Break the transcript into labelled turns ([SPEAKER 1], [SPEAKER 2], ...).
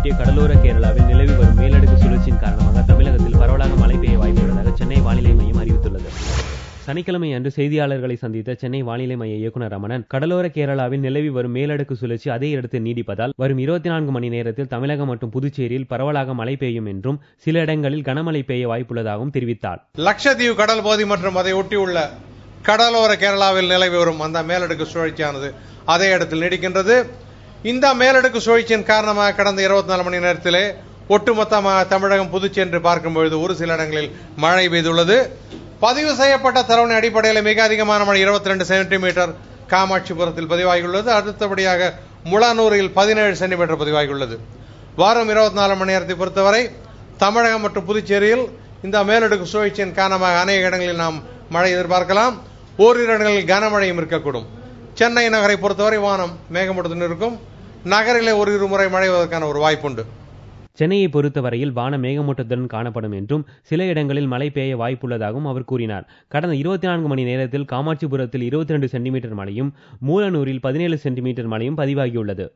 [SPEAKER 1] ஒட்டிய கடலோர கேரளாவில் நிலவி வரும் மேலடுக்கு சுழற்சியின் காரணமாக தமிழகத்தில் பரவலாக மழை பெய்ய வாய்ப்புள்ளதாக சென்னை வானிலை மையம் அறிவித்துள்ளது. சனிக்கிழமை அன்று செய்தியாளர்களை சந்தித்த சென்னை வானிலை மைய இயக்குநர் ரமணன், கடலோர கேரளாவில் நிலவி வரும் மேலடுக்கு சுழற்சி அதே இடத்து நீடிப்பதால் வரும் 24 மணி நேரத்தில் தமிழகம் மற்றும் புதுச்சேரியில் பரவலாக மழை பெய்யும் என்றும் சில இடங்களில் கனமழை பெய்ய வாய்ப்புள்ளதாகவும் தெரிவித்தார்.
[SPEAKER 2] லட்சத்தீவு கடல் பகுதி மற்றும் அதை ஒட்டியுள்ள கடலோர கேரளாவில் நிலவி வரும் அந்த மேலடுக்கு சுழற்சியானது அதே இடத்தில் நீடிக்கின்றது. இந்த மேலடுக்கு சுழற்சியின் காரணமாக கடந்த 24 மணி நேரத்திலே ஒட்டுமொத்தமாக தமிழகம் புதுச்சேரி பார்க்கும்பொழுது ஒரு சில இடங்களில் மழை பெய்துள்ளது. பதிவு செய்யப்பட்ட தரவின் அடிப்படையில் மிக அதிகமான மழை 22 சென்டிமீட்டர் காமாட்சிபுரத்தில் பதிவாகியுள்ளது. அடுத்தபடியாக முளனூரில் 17 சென்டிமீட்டர் பதிவாகியுள்ளது. வாரம் 24 மணி நேரத்தை பொறுத்தவரை தமிழகம் மற்றும் புதுச்சேரியில் இந்த மேலடுக்கு சுழற்சியின் காரணமாக அநேக இடங்களில் நாம் மழை எதிர்பார்க்கலாம். ஓரிரு இடங்களில் கனமழையும் இருக்கக்கூடும். சென்னை நகரை பொறுத்தவரை வானம் மேகமூட்டத்துடன் இருக்கும். நகரிலே ஒரு முறை மழை வருவதற்கான ஒரு வாய்ப்புண்டு.
[SPEAKER 1] சென்னையை பொறுத்தவரையில் வானம் மேகமூட்டத்துடன் காணப்படும் என்றும் சில இடங்களில் மழை பெய்ய வாய்ப்புள்ளதாகவும் அவர் கூறினார். கடந்த 24 மணி நேரத்தில் காமாட்சிபுரத்தில் 22 சென்டிமீட்டர் மழையும் மூலனூரில் 17 சென்டிமீட்டர் மழையும் பதிவாகியுள்ளது.